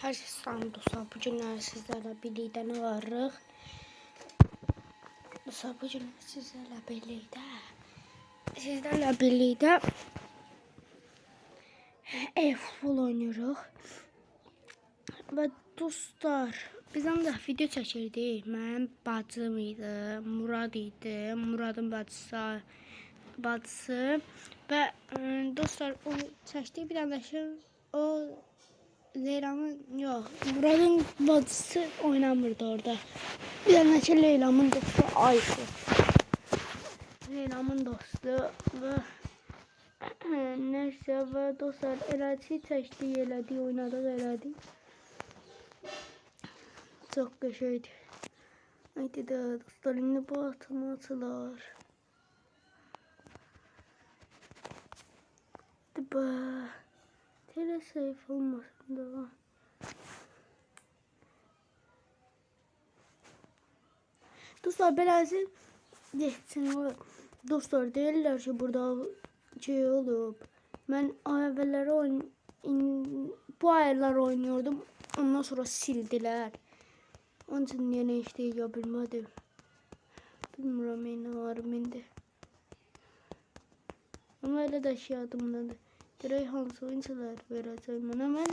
Hər şey salam dostlar. Bu günlər sizlərlə birlikdə nə varıq? Dostlar, bu günlər sizlərlə birlikdə e-futbol oynayırıq. Və dostlar, biz ancaq video çəkirdik. Mənim bacım idi, Murad idi. Muradın bacısı və dostlar, o çəkdik bir dənə o Leyla'nın yok. Murad'ın bacısı oynamırdı orada. Bir tane ki Leyla'nın dostu Ayşe. Leyla'nın dostu ve neyse ve dostlar elədi çəkdik, elədi, oynadık, elədi. Çok qəşəngdi. Haydi de dostlar, indi bu atılmaçılar. Hadi be. Telesayf olmasın da. Dostlar, belası geçsin. Dostlar, deyirlər ki, burada şey olub. Mən əvvəlləri bu aylar oynuyordum. Ondan sonra sildilər. Onun üçün yenə işləyə bilmədim. Bilmirəm nə var indi. Ama elə də şey adımdadır. Dirək hansı oyuncular verəcək mənə? Mən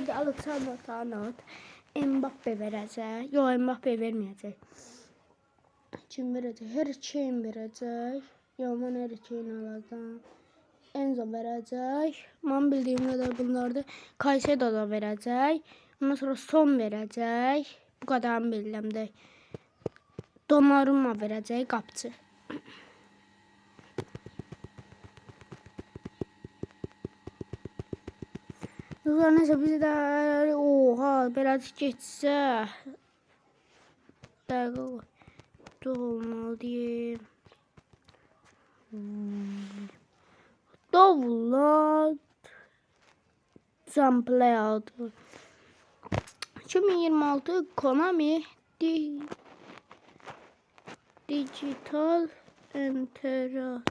də Alexander Arnold, Mbappe verəcək. Yox, Mbappe verməyəcək. Kim verəcək? Harry Kane verəcək. Yox, mən Harry Kane alacağım. Enzo verəcək. Mən bildiyim qədər bunlardır. Caicedo da verəcək. Ondan sonra Son verəcək. Bu qadarını bildim də. Donnarumma verəcək, qapçı. Dostlar, neyse biz de oha biraz geçsə dəqiq olmalıyım. Download some play out. 2026 Konami Digital Entertainment.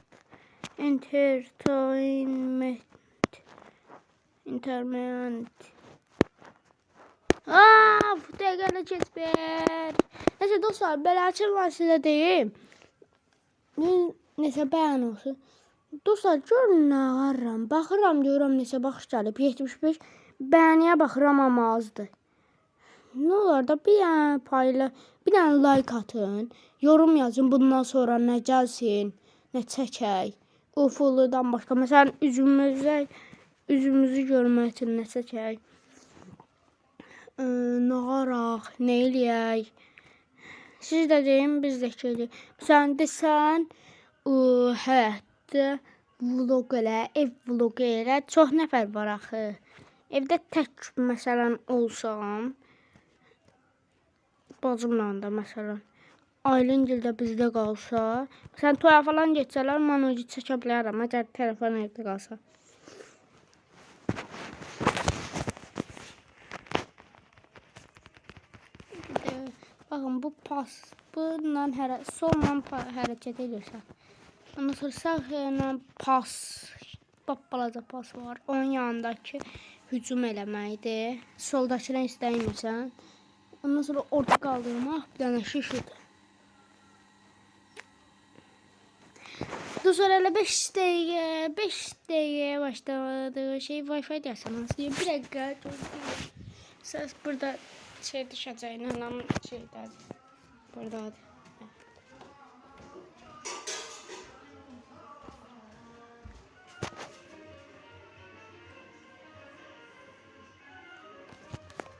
Bu dəqiqələ keçmir. Neyse dostlar, belə açılma sizə deyim. Neyse bəyan olsun. Dostlar, görün nə ağarram. Baxıram, görürəm neçə baxış gəlib. 75. Bəyəniyə baxıram, amma azdır. Ne olar da bir dənə payla, bir dənə like atın. Yorum yazın, bundan sonra nə gəlsin, nə çəkək. Ufuludan başqa. Məsələn, üzümüzü görmək üçün nə çəkək. Nə araq, nə eləyək. Siz də deyin, biz də gələk. Məsələn, desən, həyətdə vlog elə, ev vlogu elə. Çox nəfər var axı. Evdə tək məsələn olsam, bacımla da məsələn, Aylingildə bizdə qalsa, məsələn, toya falan geçsələr, mən o çəkə bilərəm, əgər telefon evdə qalsa. Bakın, bu pas, bununla solla hərəkət edirsən. Ondan sonra sağ pas, balaca pas var. Onun yanındakı hücum eləməkdir. Soldakını istəymirsən. Ondan sonra orta qaldırmaq, bir dənə şişir. Dostlar, elə 5 dəqiqə başladı. Wi-Fi deyəsən, bir dəqiqə. Səs burada şey düşəcək, nənəm şeydədir. Buradadır.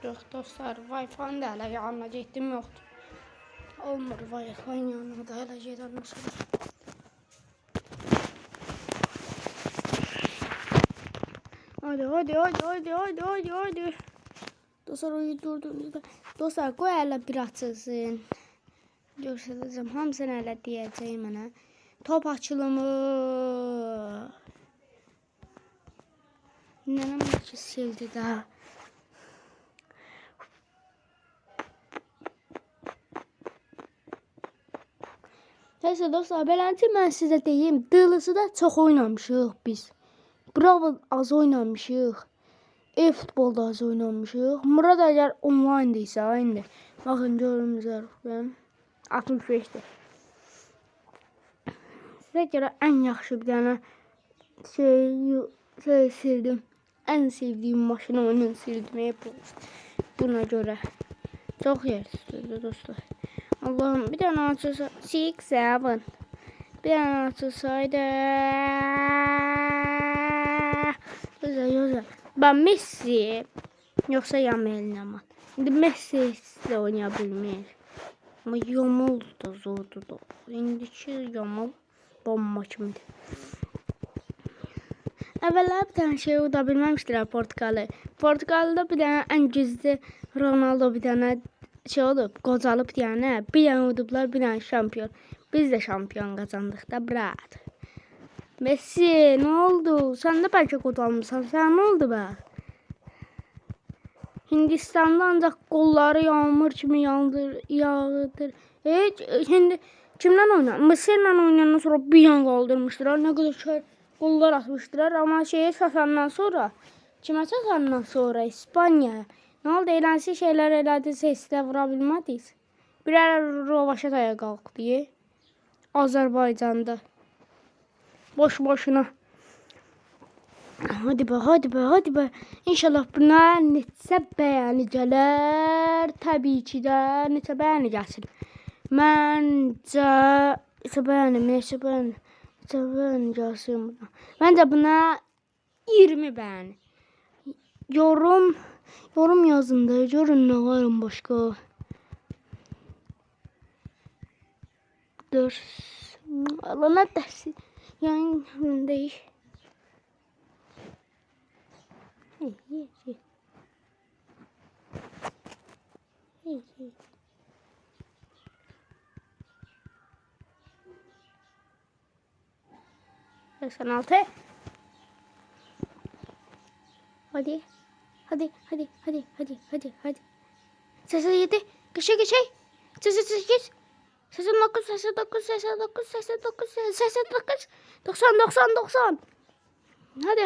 Yox dostlar, Wi-Fi'nin də hələ yanına getdim, yoxdur. Olmur Wi-Fi'nin yanına da hələ gedəndən sonra. Hadi. Dostlar, uydurduğunuzda. Dostlar, qoy hələ bir açılsın. Görsədəcəm, hamısını hələ deyəcəyim mənə. Top açılımı. Nənəm ki sildi də. Neyse dostlar, beləncə mən sizə deyim. Dılısı da çox oynamışıq biz. Bravo az oynamışıq. E-futbolda az oynamışıq. Murad əgər online deyilsə, indi. Baxın, görünüzlər. Ben 65'dir. Sizə görə ən yaxşı bir dənə şey sildim. Ən sevdiyim maşını onun sildim. Buna görə. Çox yer istiyordu dostlar. Allah'ım bir dənə açılsa 6-7. Bir dənə açılsaydı. Güzel. Ben Messi yoksa Yamal'in ama. Şimdi Messi ile oynayabilmeyir. Ama Yamal da zordu da. İndiki Yamal bomba kimdir. Əvvəllər bir tane şey uda bilməmişdilər Portugalı. Portugalda bir tane en gizli Ronaldo bir tane şey olub, qocalıb deyənə. Bir tane udublar, bir tane şampiyon. Biz de şampiyon kazandık da brat. Messi ne oldu? Sen de belki qocalmışsan. Sen ne oldu be? Hindistan'da ancaq qolları yağmur kimi yağdır. Şimdi kimdən oynar? Mısırla oynayandan sonra bir yan qaldırmışdılar. Ne kadar şey qollar atmışdılar. Ama şeye satandan sonra, kime satandan sonra İspanya. Ne oldu? Eğlensi şeyler elədi. Sesle vura bilmədiniz. Birer rovaşataya qalxdı. Azərbaycanda. Boş boşuna. Hadi be. İnşallah buna neçə bəyəni gələr. Təbii ki də neçə bəyəni gəlsin. Məncə neçə bəyəni gəlsin buna. Məncə buna 20 bəyəni. Yorum yazın da. Görün nə varım başqa. Dur. Alana dersi. Yani değil. İyi. 86. Hadi. 87. Geçey. 88. 89. 90. Hadi.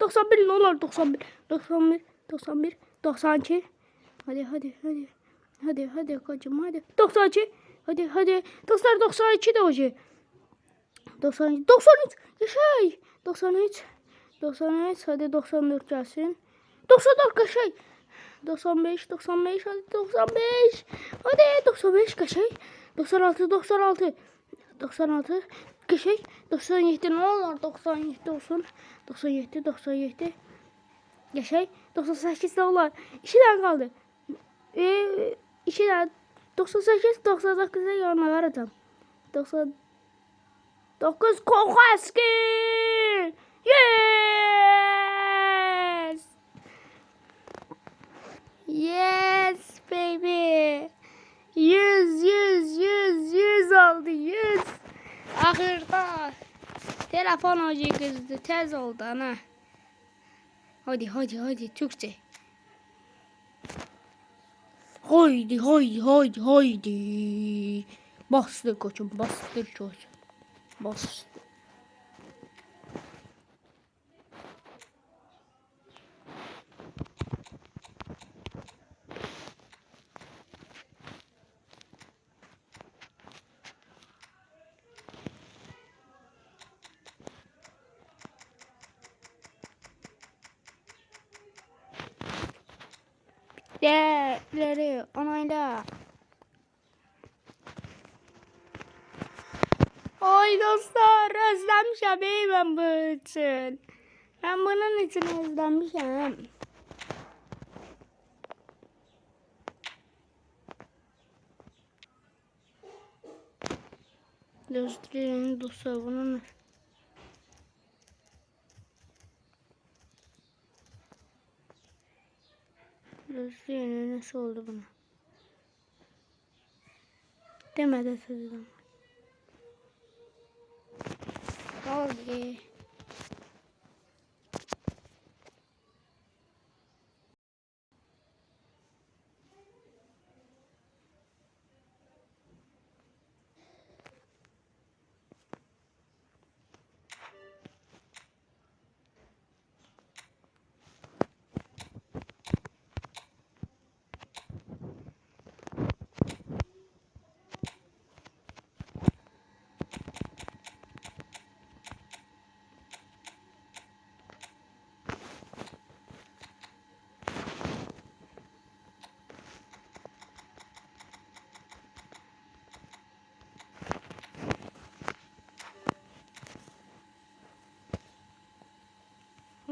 91 ne olur 91 92. Hadi kocam hadi. 92. Hadi. 92 de hoca. 93 yaşay. 93 hadi 94 gelsin. 94 yaşay. 95 hadi 95. Hadi 95 kaşay. 96 kaşay. 97 ne olur 97 olsun. 97 yaşay. 98 ne olur. 2 tane kaldı. 2 tane 99'a yanına vereceğim. 99 Kokaski. Yes baby. 100 oldu 100. Ahırda. Telefon hoca kızdı. Tez oldu ana. Hadi Türkçe. Haydi. Bastır koçum bastır. Değerleri onayla. Oy dostlar özlemişim ben bu için. Ben bunun için özlemişim. Göstereyim dostlar bunun. Göstereyim nasıl oldu buna. Demedi sözüm. Oldu.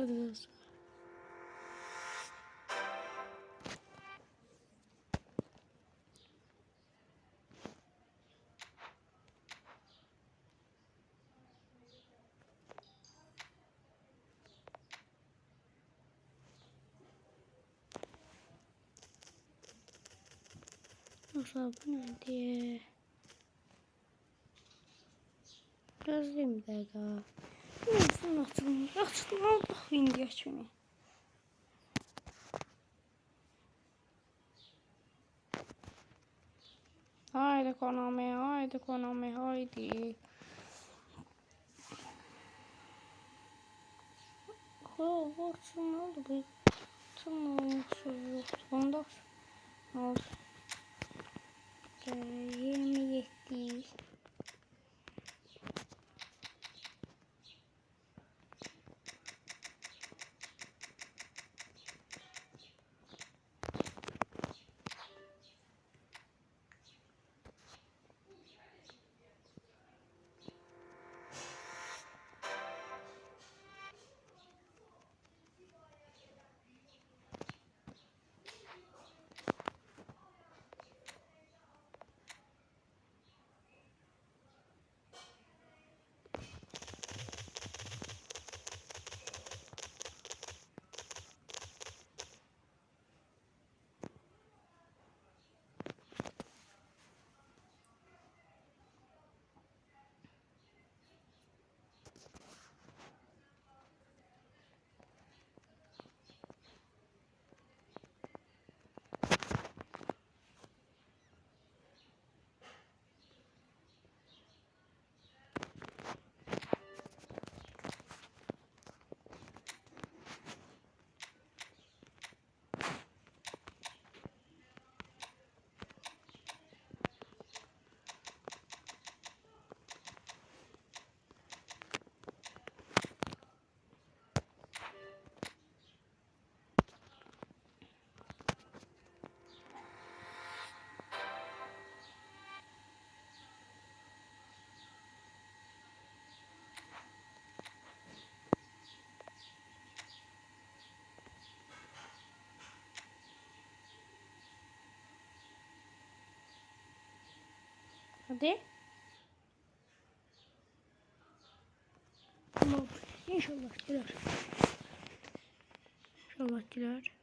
Hadi dostlar. Dostlar bu neydi? Gözlüğüm bir dakika. Neyse açılmış. Açılmadı. Hindi açmayayım. Haydi Konami, haydi Konami, haydi. Ne oldu bu? Tamam, yok. Onda ne oldu? 27. Hadi. Tamam. İnşallah girer. İnşallah girer.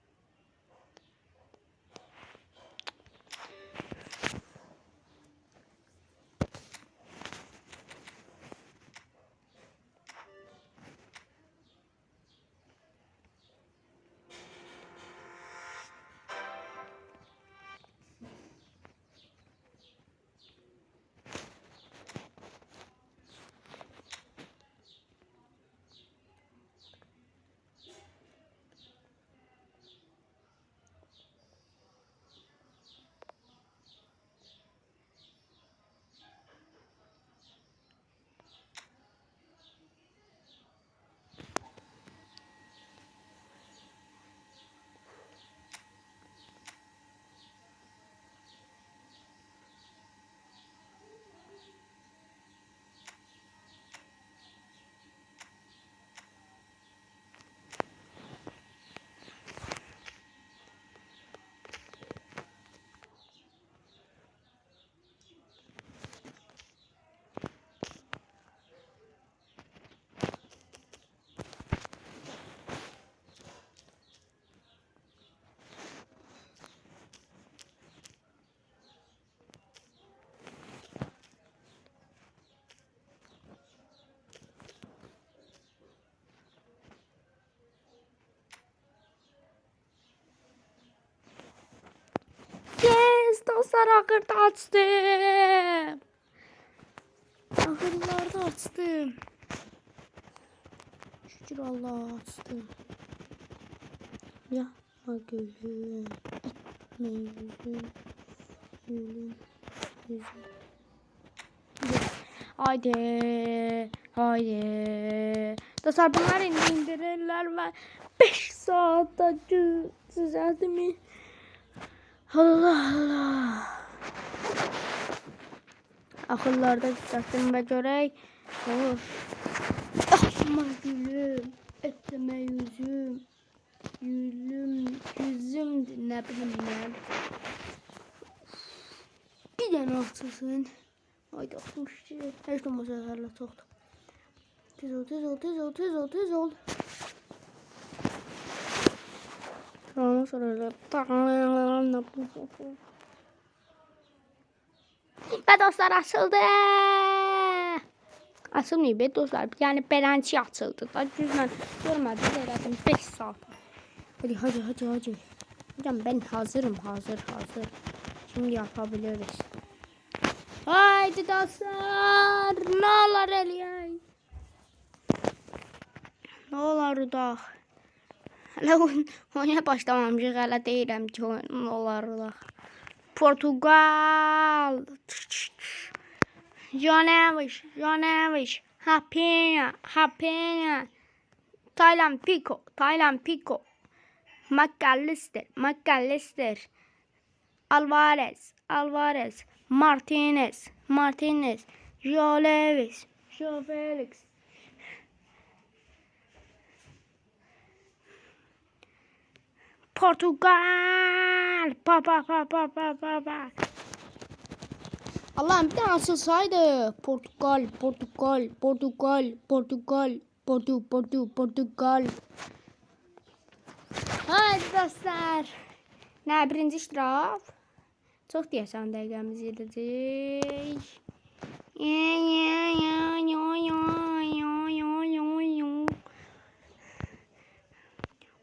Yes, dostlar ahırda açtım. Ahırlarda açtım. Şükür Allah'a açtım. Ya gülüm, etme yüzüm. Haydi, haydi. Dostlar bunlar indirirler ve 5 saatte düzeldi mi? Allah Allah. Akıllarda düzelttim ve görək. Olur. Aman gülüm. Etleme yüzüm. Yüzümdür, ne bileyim ben. Bir tane atsın. Haydi 60. Hiç olmasa herhalde çoktu. Tez ol. Ondan sonra ve dostlar açıldı. Açılmıyor be dostlar. Yani belençi açıldı. Da güzel görmedim. Elədim 5 saat. Hadi. Hocam ben hazırım. Hazır. Şimdi yapabiliriz. Haydi dostlar. Ne olur eləyək. Ne olur da. Hələ oyuna başlamamışıq. Hələ deyirəm ki ne olur da. Portugal. Jonevic. Rapinha. Taylan Pico. McAllister. Alvarez. Martinez. João Felix. Portugal. Pa. Allah'ım bir tane açılsaydı. Portugal. Haydi dostlar. Ne birinci iştiraf? Çok deyəsən dəqiqəmiz gedəcək.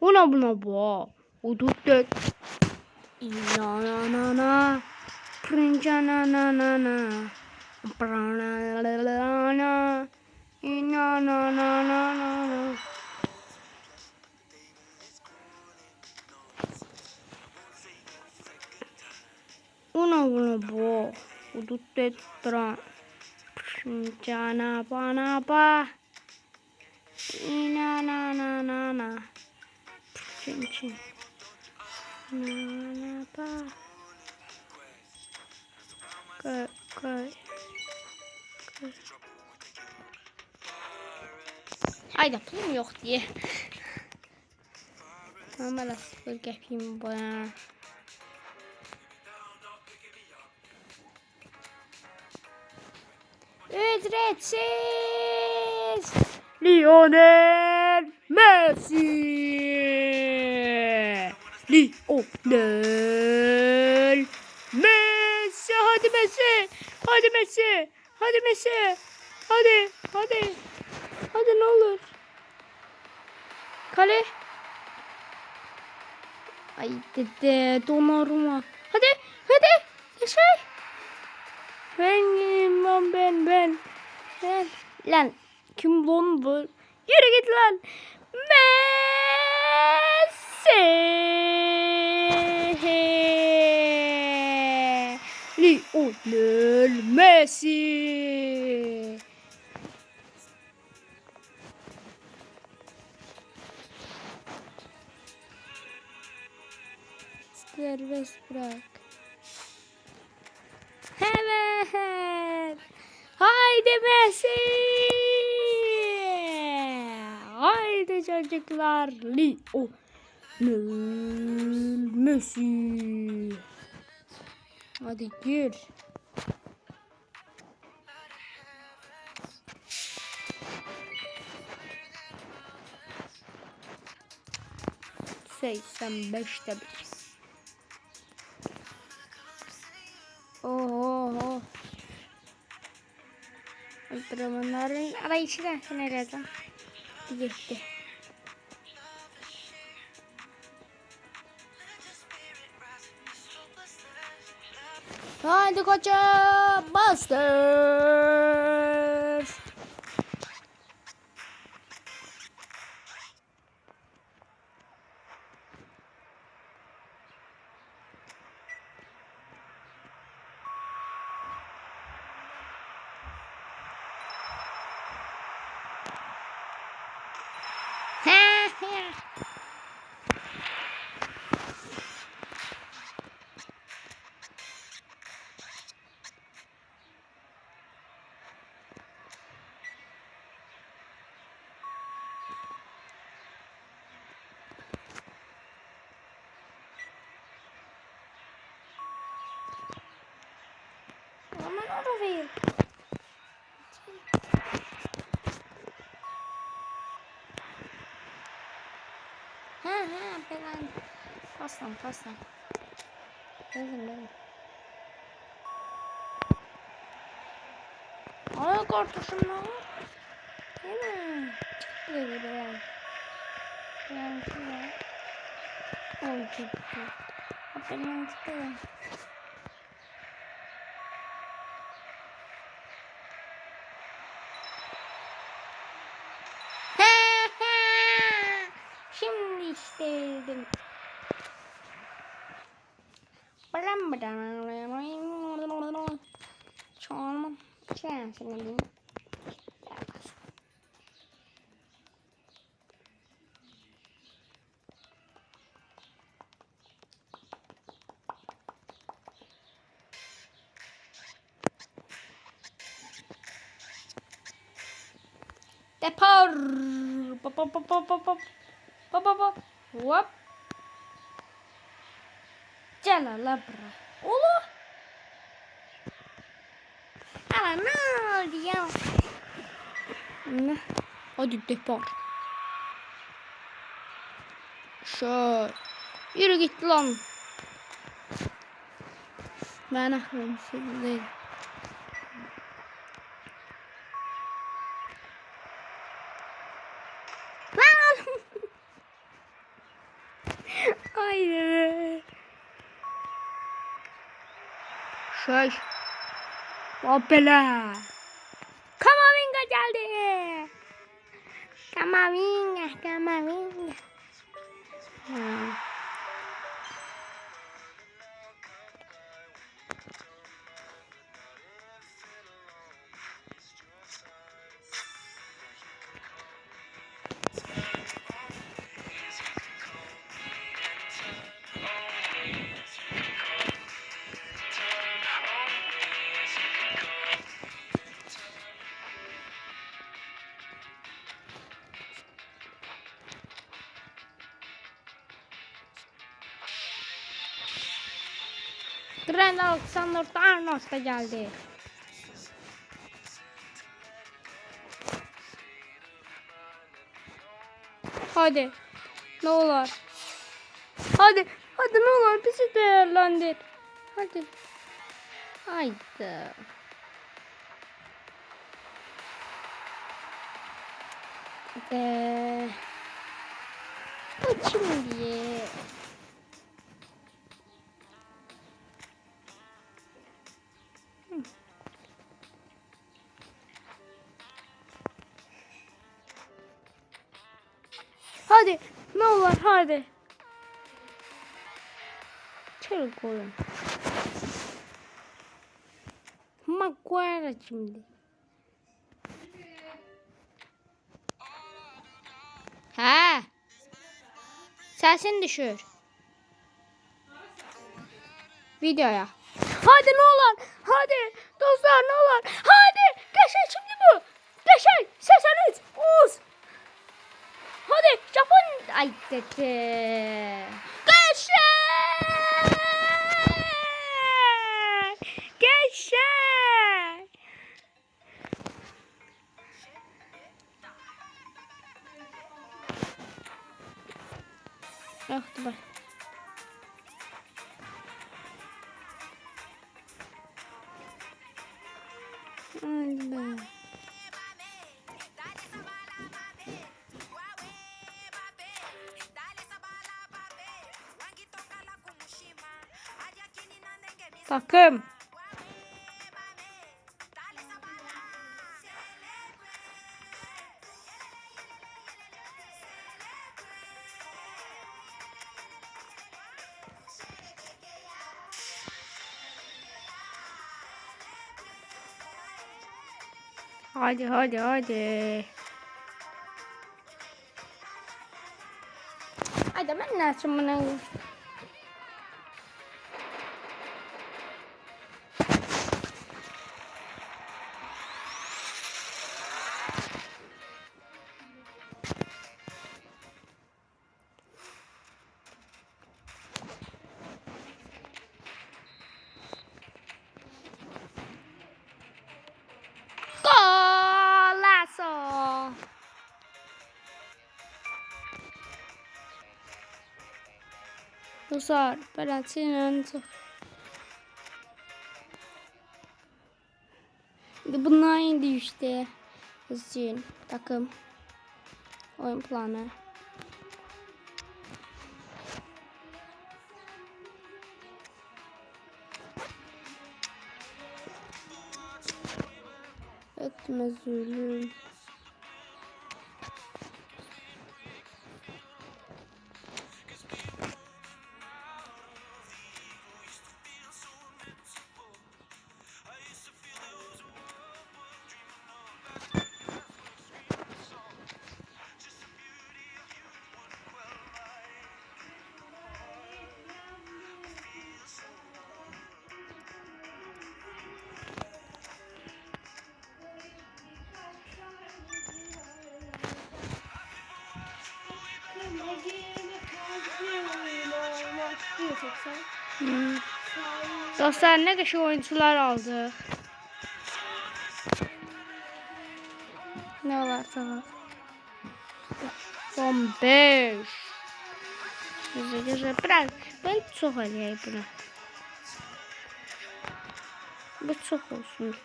Buna bu. Uduttuk. İnanana. Princanana. Branana. İnanana. Buna bu. Uduttuk. Princanana. Banaba. İnanana. Chin. Banaba. Koy. Hayda pulum yok diye. Ama sıfır yapayım bana. Ücretsiz. Lionel Messi. Hadi Messi. Hadi ne olur. Kale. Ay dede Donnarumma. Hadi. Yaşay. Ben. Lan kim lan bu? Yürü git lan. Messi. Lionel Messi. Serbest bırak. Evet. Haydi Messi. Haydi çocuklar. Lionel Messi. Hadi gir. %85'te bir. Oho. Antrenmanların arayışına nereden gitti. Haydi koçum, bastır. oraya. Ha ben paslan. Dedim. Ay kardeşim ne var? Hemen. Çık buraya ben. Ben şuraya. Oy çıktı. Ben çıktı. Şimdi işte dedim. Çoğalma. Şimdi. Depar. Hop. Calalabra. Ulu. Ala ne oldu ya? Ne? Hadi depar. Şöyle. Yürü git lan. Ben aklım değil. Lan. Hayır. Şey. Hoppala. Kamavinga geldi. Kamavinga. Trent Alexander-Arnold da geldi. Hadi. Ne olur. Hadi ne olur bizi değerlendir. Hadi. Haydi. Şimdi. Hadi ne olur hadi. Çabuk olun. Maguire şimdi. Ha. Sesini düşür. Videoya. Hadi ne olur. Hadi dostlar ne olur. Hadi. Geçen şimdi bu. Geçen. Sesiniz. Uz. Hadi Japon. Ay dedi. Geçen. Yoktu bak. Allah. Takım. Hadi. Hadi ben nasıl bunu? Dostlar, beləçə çox. Bunlar indi işte. Hızcın, takım, oyun planı. Etme zulüm. Dostlar, ne kadar oyuncular aldı. Ne var tamam. Son 5. Güzel. Biraz ben çok eləyək bunu. Bu çok olsun.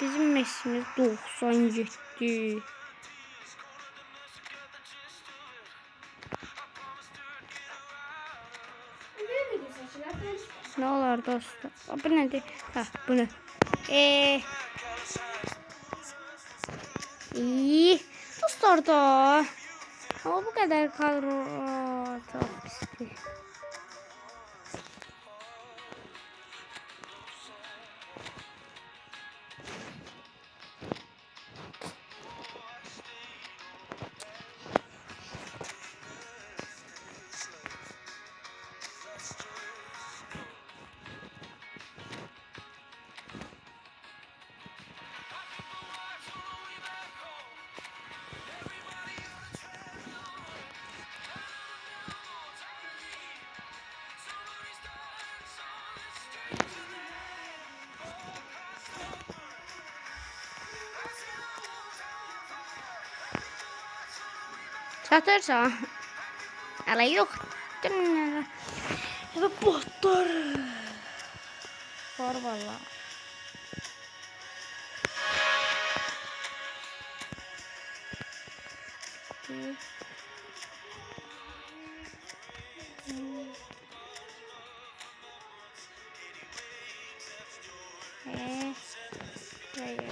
Bizim Messi'miz 97. Ne olur dostlar? Bu nedir? Ha, bunu. İyi. Dostlar da. Ama bu kadar kadro çok pislik. Satırsa. Ala yok. Ya da botlar. Var valla. Hayır.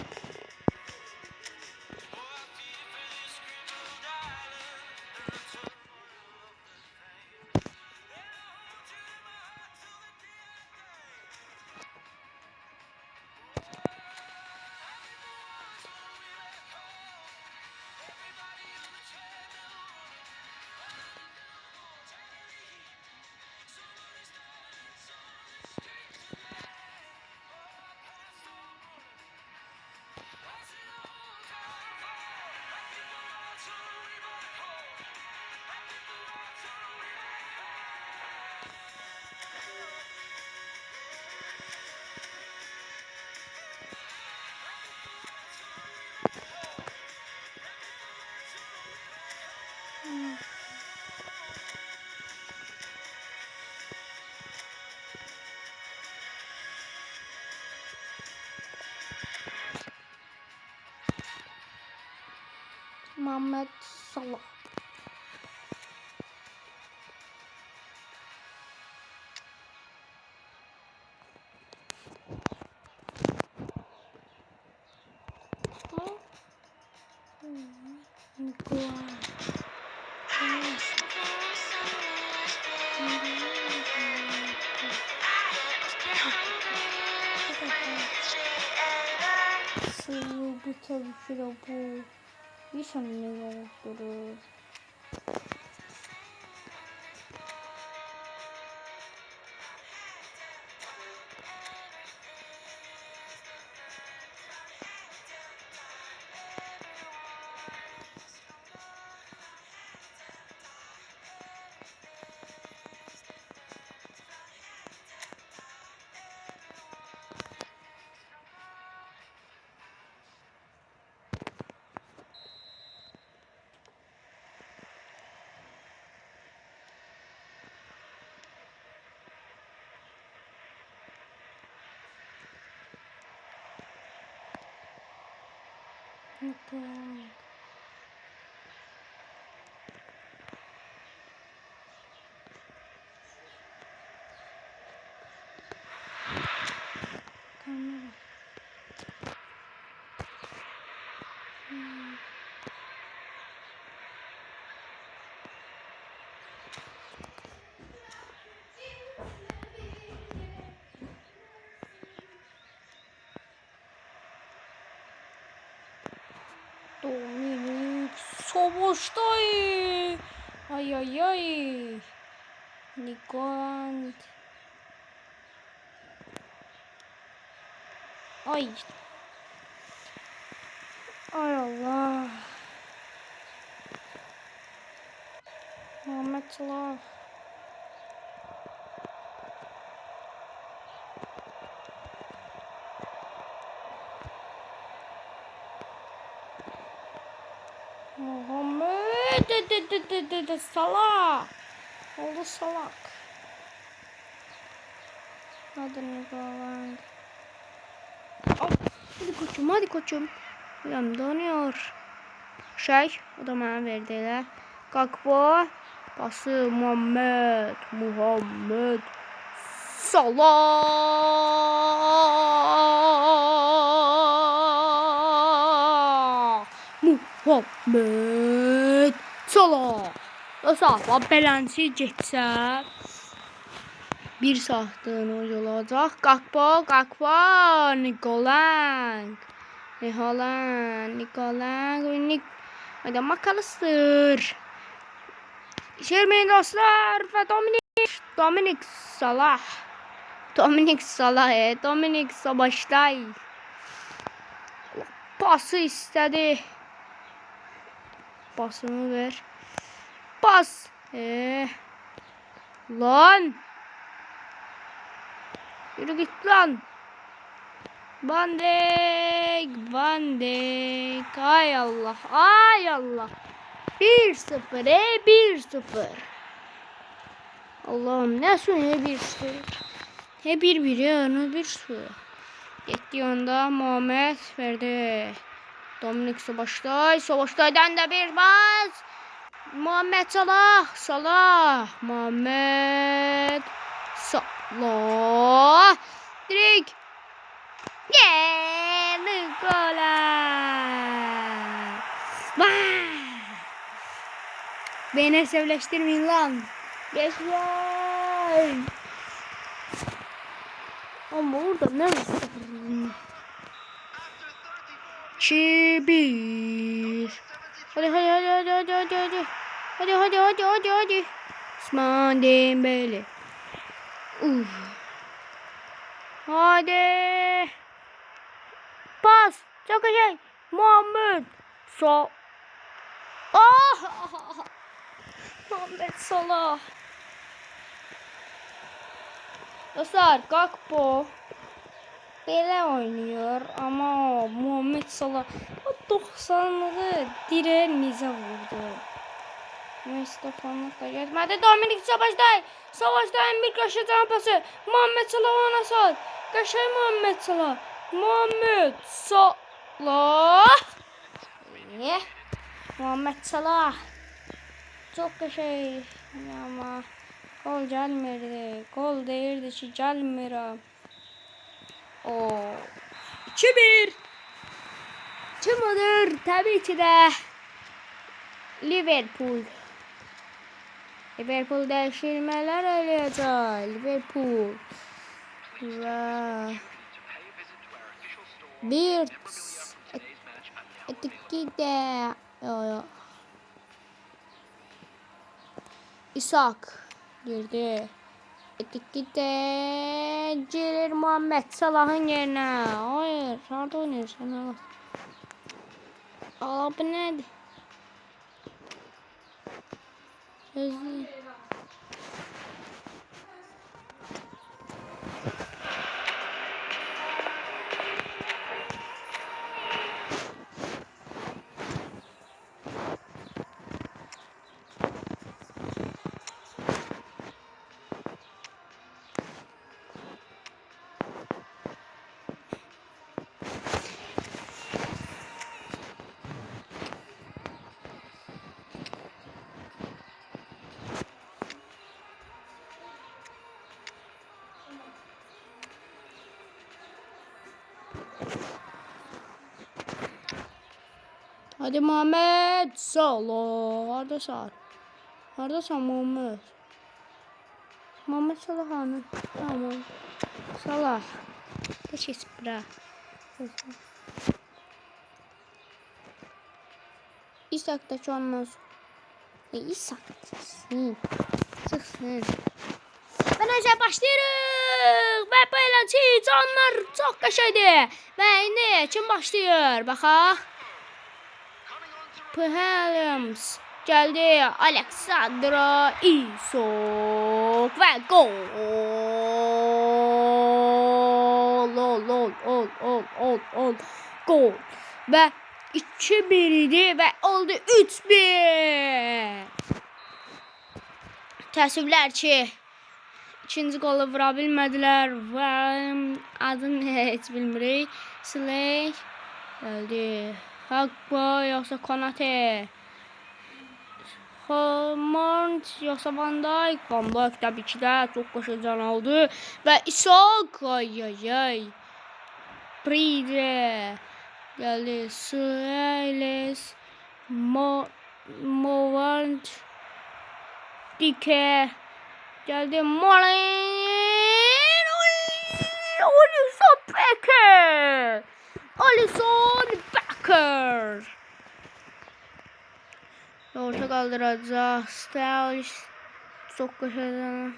Muhammed Salah. Bu tabii ki de bu. Bir sonuna durur. Kamera. Dominik savaştay. Ay ay ay. Nikon. Ay. Ay Allah. Muhammed Salah. Muhammed Salah. Oldu salak. Hadi Nikolan. Hadi koçum. Uyan donuyor. O da bana verdiler. Kakbo. Pası Muhammed Salah. Muhammed Salah. O saat beləncə getsə 1 saatlığına olacaq. Kakbo. Nikolan. Hadi McAllister. Şermeyin dostlar ve Dominik Salah. Dominik savaştay. Pası istedi. Pasını ver. Pas. Lan. Yürü git lan. Van Dijk. Ay Allah. 1-0. 1-0. Allah'ım ne söyle 1-0. He 1-1 ya. Ne 1-0. Gitti onda Muhammed verdi. Dominik Savaştay'dan da bir bas. Muhammed Salah. Muhammed Salah. Direkt. Nikolan. Beni sevleştirmeyin lan. Geçler. Ama orada ne var? 2-1. Hadi. Osman Dembele. Hadi. Pas. Çok iyi. Muhammed Muhammed Salah. Dostlar Gakpo belə oynuyor ama Muhammed Salah o 90'lığı direğe nize vurdu. Mustafa'nın da gelmedi. Dominik Savaştay bir kaşıdan pası. Muhammed Salah ona sal. Kaşay Muhammed Salah. Muhammed Salah. Çok kaşay ama gol gelmedi. Gol değildi ki gelmedi. 2-1. Çımadır tabii ki de Liverpool değiştirmeler olacak. Liverpool ve bir etiki de İshak girdi. Etiki de gelir Muhammed Salah'ın yerine. Hayır, nerede oynuyorsun? Abi nerede? Hızlı. Hadi Muhammed Salah. Hardasan? Hardasan Muhammed? Muhammed Salah hanı? Tamam. Salah. Geç bura. İshak'taki ondan sonra. İshak çıksın. Ben önce başlayırıq. Və beləci canlar çox qəşəngdir. Və indi kim başlayır? Baxaq. Phelms geldi. Alexandra Isak ve gol. Gol. Ve 2-1 idi ve oldu 3-1. Təəssüflər ki, ikinci qolu vura bilmədilər və adını heç bilmirik. Slay geldi. Hagba yoksa Konate. Mount yoksa Van Dijk. Van Dijk tabii ki de çok koşacan oldu. Ve Isak. Ay. Pride. Geldi. Suarez. Movant. Dike. Geldi. Molin. Alisson Becker. Alisson Becker. Orta kaldıracak. Stylish. Çok köşeden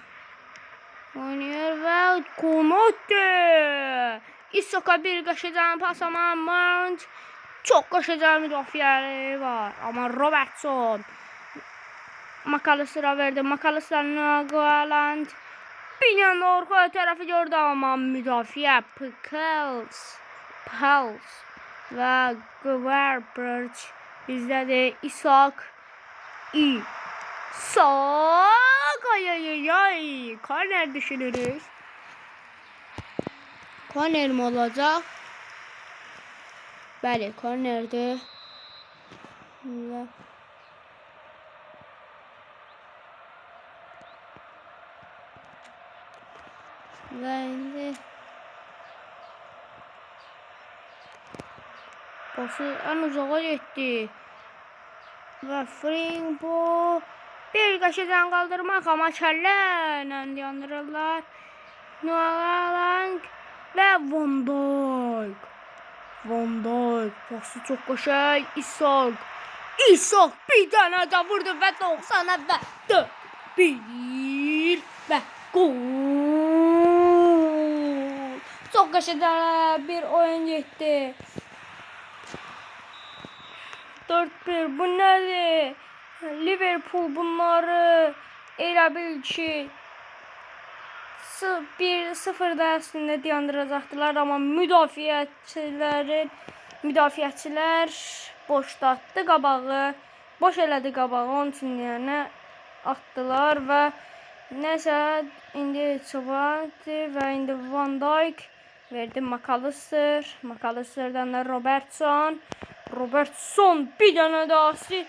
oynuyor ve Konate. İsak'a bir köşeden pas ama Mount. Çok köşeden müdafiələri var. Ama Robertson. McAllister'a verdi. McAllister Nagoland. Binanın orta tarafı gördü ama müdafiə Pels ve Gvarberg bizdədir. İshak. Ay. Korner düşünürüz. Korner mi olacak? Bəli, kornerdir. Ve indi başı en uzağa getdi. Ve Fringbo bir qaşıdan qaldırmaq ama kəllə yandırırlar. Noalang ve Van Dijk. Başı çok qəşəng. İshak bir tane də vurdu və 90'a və 4-1 və gol. Çok qəşəng bir oyun getdi. 4-1 bu nədir? Liverpool bunları elə bil ki 1-0'da əslində dayandıracaqdılar ama müdafiəçilər boşlatdı qabağı. Boş elədi qabağı, onun üçün yəni atdılar və nəsə indi Çuvanti və indi Van Dijk verdi McAllister. McAllister'dan da Robertson bir dənə də asi.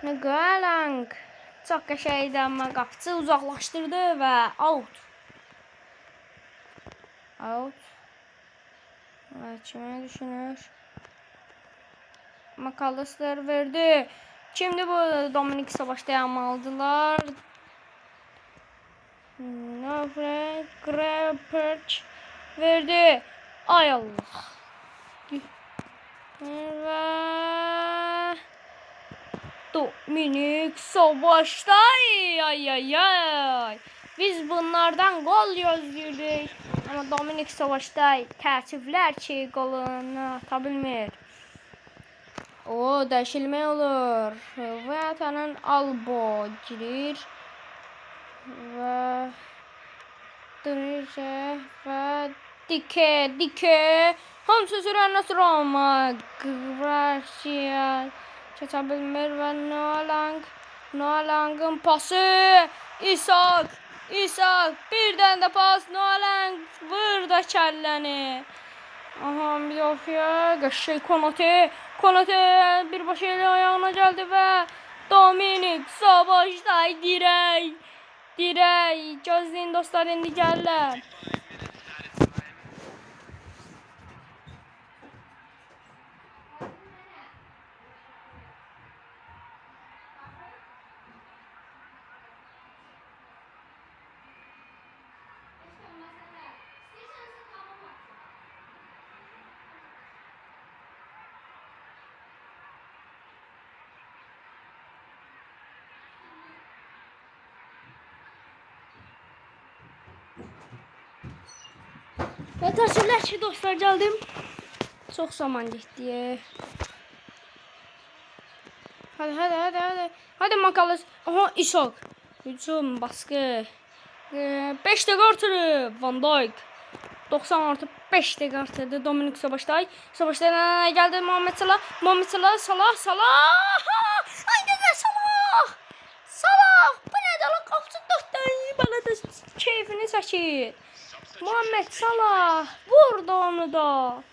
Nagalang çox qəşəngdir amma qapıcı uzaqlaşdırdı və out. Və kimi düşünür? McAllister verdi. Kimdi bu? Dominik Savaş'ta aldılar. Graperch verdi. Ay Allah. Ve Dominik Savaş'ta ay. Biz bunlardan gol gözlürdük. Ama Dominik Savaş'ta təəssüflər ki golunu ata bilmir. O dəyişilmə olur. Və atanın Albo girir. Və Dırıcı və Dike. Hamısı sürən nasıl olma. Gracia keçə bilmir və Noalang'ın pası. İshak birdən də pas. Noalang vurdu kəlləni. Aha müdafiə qəşəng Konate birbaşa ilə ayağına gəldi və Dominik Savaş'da dirək. Gözləyin dostlar, indi gəlirlər. Və təəssüflər ki, dostlar, gəldim. Çox zaman getdi. Hadi Makalız. Aha, İshak. Hücum, baskı. 5 dəqiqə artırıb. Van Dijk. 90 artı 5 dəqiqə artırdı. Dominik Szoboszlai. Szoboszlai geldi. Muhammed Salah. Muhammed Salah. Salah. Haydi de Salah. Salah. Bu ne de lan? Kapsın 4 tane. Bana da keyfini çəkir. Muhammed Salah. Vurdu onu da.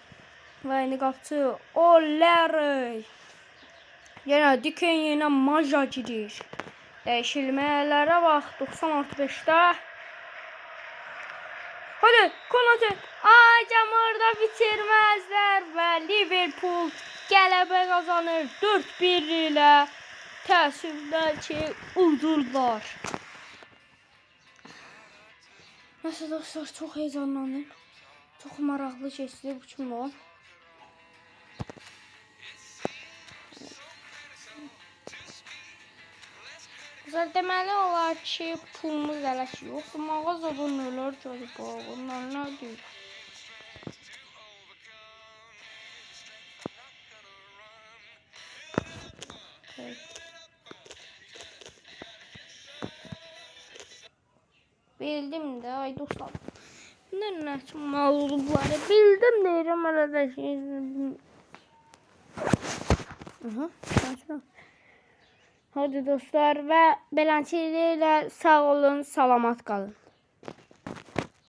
Və indi qapçı. O'Leary. Yenə Diken yenə Maja girir. Dəyişilmələrə bax. 90 artı 5'də. Hadi Konate. Acam orada bitirmezler ve Liverpool qələbə kazanır 4-1 ilə. Təəssüflər ki, uydurlar. Nəsə dostlar, çox heyecanlandım. Çox maraqlı keçdi bu kimi. Deməli olar ki, pulumuz ələş yoxdur. Mağazadan nələr gəlib bax, onlar nədir? Bildim də, ay dostlar. Nə mal olubları bildim deyirəm hələ də şey. Aha, başla. Hadi dostlar və beləncəliklə sağ olun, salamat qalın.